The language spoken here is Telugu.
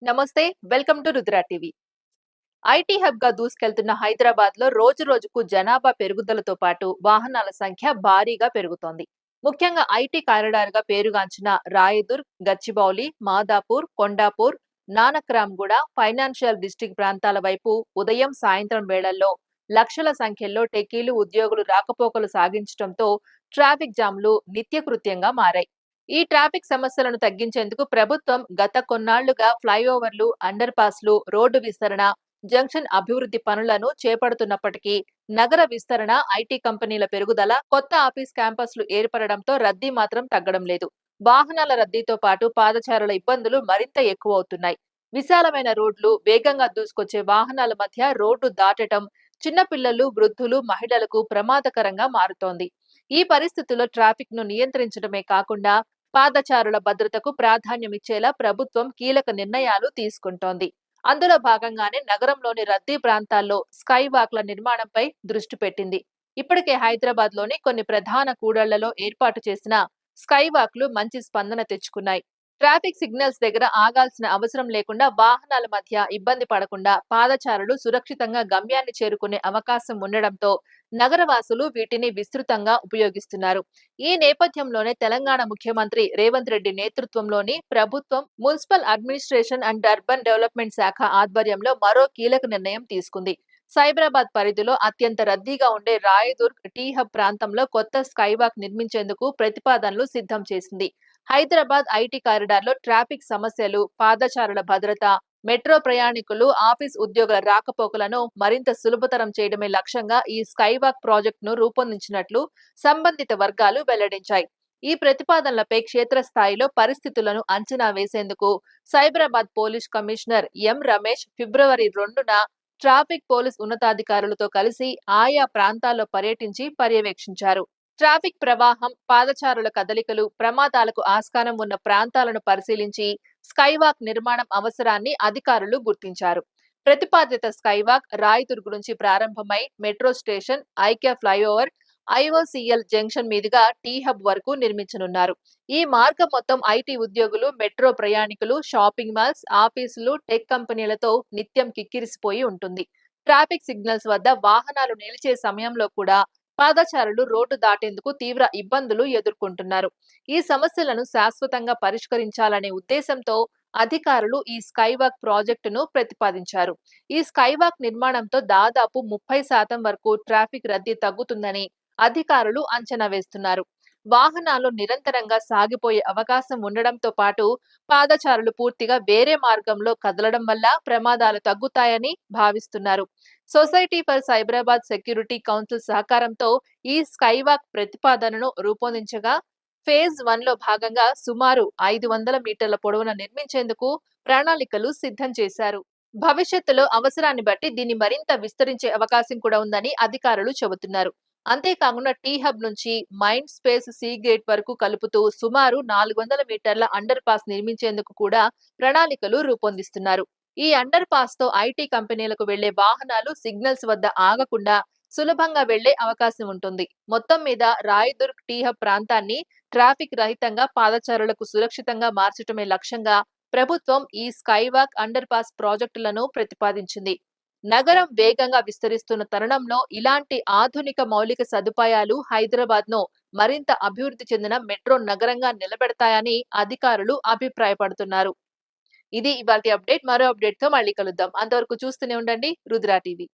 నమస్తే. Welcome to Rudra TV. IT hub గా దూసుకెళ్తున్న హైదరాబాద్ లో రోజు రోజుకు జనాభా పెరుగుదలతో పాటు వాహనాల సంఖ్య భారీగా పెరుగుతోంది. ముఖ్యంగా ఐటీ కారిడార్ గా పేరుగాంచిన రాయదుర్గ్, గచ్చిబౌలి, మాదాపూర్, కొండాపూర్, నానక్రామ్గూడ, ఫైనాన్షియల్ డిస్ట్రిక్ట్ ప్రాంతాల వైపు ఉదయం, సాయంత్రం వేళల్లో లక్షల సంఖ్యలో టెకీలు, ఉద్యోగులు రాకపోకలు సాగించడంతో ట్రాఫిక్ జామ్లు నిత్యకృత్యంగా మారాయి. ఈ ట్రాఫిక్ సమస్యలను తగ్గించేందుకు ప్రభుత్వం గత కొన్నాళ్లుగా ఫ్లైఓవర్లు, అండర్ పాస్లు, రోడ్డు విస్తరణ, జంక్షన్ అభివృద్ధి పనులను చేపడుతున్నప్పటికీ నగర విస్తరణ, ఐటీ కంపెనీల పెరుగుదల, కొత్త ఆఫీస్ క్యాంపస్లు ఏర్పడడంతో రద్దీ మాత్రం తగ్గడం లేదు. వాహనాల రద్దీతో పాటు పాదచారుల ఇబ్బందులు మరింత ఎక్కువవుతున్నాయి. విశాలమైన రోడ్లు, వేగంగా దూసుకొచ్చే వాహనాల మధ్య రోడ్డు దాటడం చిన్నపిల్లలు, వృద్ధులు, మహిళలకు ప్రమాదకరంగా మారుతోంది. ఈ పరిస్థితుల్లో ట్రాఫిక్ ను నియంత్రించడమే కాకుండా పాదచారుల భద్రతకు ప్రాధాన్యమిచ్చేలా ప్రభుత్వం కీలక నిర్ణయాలు తీసుకుంటోంది. అందులో భాగంగానే నగరంలోని రద్దీ ప్రాంతాల్లో స్కై వాక్ల నిర్మాణంపై దృష్టి పెట్టింది. ఇప్పటికే హైదరాబాద్ లోని కొన్ని ప్రధాన కూడళ్లలో ఏర్పాటు చేసిన స్కై వాక్లు మంచి స్పందన తెచ్చుకున్నాయి. ట్రాఫిక్ సిగ్నల్స్ దగ్గర ఆగాల్సిన అవసరం లేకుండా వాహనాల మధ్య ఇబ్బంది పడకుండా పాదచారులు సురక్షితంగా గమ్యాన్ని చేరుకునే అవకాశం ఉండడంతో నగరవాసులు వీటిని విస్తృతంగా ఉపయోగిస్తున్నారు. ఈ నేపథ్యంలోనే తెలంగాణ ముఖ్యమంత్రి రేవంత్ రెడ్డి నేతృత్వంలోని ప్రభుత్వం municipal administration and urban development శాఖ ఆధ్వర్యంలో మరో కీలక నిర్ణయం తీసుకుంది. సైబరాబాద్ పరిధిలో అత్యంత రద్దీగా ఉండే రాయదుర్గ్ టీ హబ్ ప్రాంతంలో కొత్త స్కైవాక్ నిర్మించేందుకు ప్రతిపాదనలు సిద్ధం చేసింది. హైదరాబాద్ ఐటీ కారిడార్ లో ట్రాఫిక్ సమస్యలు, పాదచారుల భద్రత, మెట్రో ప్రయాణికులు, ఆఫీస్ ఉద్యోగుల రాకపోకలను మరింత సులభతరం చేయడమే లక్ష్యంగా ఈ స్కైవాక్ ప్రాజెక్టును రూపొందించినట్లు సంబంధిత వర్గాలు వెల్లడించాయి. ఈ ప్రతిపాదనలపై క్షేత్రస్థాయిలో పరిస్థితులను అంచనా వేసేందుకు Cyberabad police commissioner M Ramesh ఫిబ్రవరి 2న ట్రాఫిక్ పోలీస్ ఉన్నతాధికారులతో కలిసి ఆయా ప్రాంతాల్లో పర్యటించి పర్యవేక్షించారు. ట్రాఫిక్ ప్రవాహం, పాదచారుల కదలికలు, ప్రమాదాలకు ఆస్కారం ఉన్న ప్రాంతాలను పరిశీలించి స్కైవాక్ నిర్మాణం అవసరాన్ని అధికారులు గుర్తించారు. ప్రతిపాదిత స్కైవాక్ రాయదుర్గ్ నుంచి ప్రారంభమై మెట్రో స్టేషన్, ఐక్య ఫ్లైఓవర్, ఐఓసీఎల్ జంక్షన్ మీదుగా టీ హబ్ వరకు నిర్మించనున్నారు. ఈ మార్గం మొత్తం ఐటీ ఉద్యోగులు, మెట్రో ప్రయాణికులు, షాపింగ్ మాల్స్, ఆఫీసులు, టెక్ కంపెనీలతో నిత్యం కిక్కిరిసిపోయి ఉంటుంది. ట్రాఫిక్ సిగ్నల్స్ వద్ద వాహనాలు నిలిచే సమయంలో కూడా పాదచారులు రోడ్డు దాటేందుకు తీవ్ర ఇబ్బందులు ఎదుర్కొంటున్నారు. ఈ సమస్యలను శాశ్వతంగా పరిష్కరించాలనే ఉద్దేశంతో అధికారులు ఈ స్కైవాక్ ప్రాజెక్టును ప్రతిపాదించారు. ఈ స్కైవాక్ నిర్మాణంతో దాదాపు 30% వరకు ట్రాఫిక్ రద్దీ తగ్గుతుందని అధికారులు అంచనా వేస్తున్నారు. వాహనాలు నిరంతరంగా సాగిపోయే అవకాశం ఉండడంతో పాటు పాదచారులు పూర్తిగా వేరే మార్గంలో కదలడం వల్ల ప్రమాదాలు తగ్గుతాయని భావిస్తున్నారు. Society for Cyberabad security council సహకారంతో ఈ స్కైవాక్ ప్రతిపాదనను రూపొందించగా ఫేజ్ 1 లో భాగంగా సుమారు 500 మీటర్ల పొడవున నిర్మించేందుకు ప్రణాళికలు సిద్ధం చేశారు. భవిష్యత్తులో అవసరాన్ని బట్టి దీన్ని మరింత విస్తరించే అవకాశం కూడా ఉందని అధికారులు చెబుతున్నారు. అంతేకాకుండా టీ హబ్ నుంచి మైండ్ స్పేస్ సీ గేట్ వరకు కలుపుతూ సుమారు 400 మీటర్ల అండర్ పాస్ నిర్మించేందుకు కూడా ప్రణాళికలు రూపొందిస్తున్నారు. ఈ అండర్ పాస్ తో ఐటీ కంపెనీలకు వెళ్లే వాహనాలు సిగ్నల్స్ వద్ద ఆగకుండా సులభంగా వెళ్లే అవకాశం ఉంటుంది. మొత్తం మీద రాయదుర్గ్ టీ హబ్ ప్రాంతాన్ని ట్రాఫిక్ రహితంగా పాదచారులకు సురక్షితంగా మార్చడమే లక్ష్యంగా ప్రభుత్వం ఈ స్కైవాక్, అండర్ పాస్ ప్రాజెక్టులను ప్రతిపాదించింది. నగరం వేగంగా విస్తరిస్తున్న తరుణంలో ఇలాంటి ఆధునిక మౌలిక సదుపాయాలు హైదరాబాద్ ను మరింత అభివృద్ధి చెందిన మెట్రో నగరంగా నిలబెడతాయని అధికారులు అభిప్రాయపడుతున్నారు. ఇది ఇవాల్టి అప్డేట్. మరో అప్డేట్ తో మళ్ళీ కలుద్దాం. అంతవరకు చూస్తూనే ఉండండి రుద్ర టీవీ.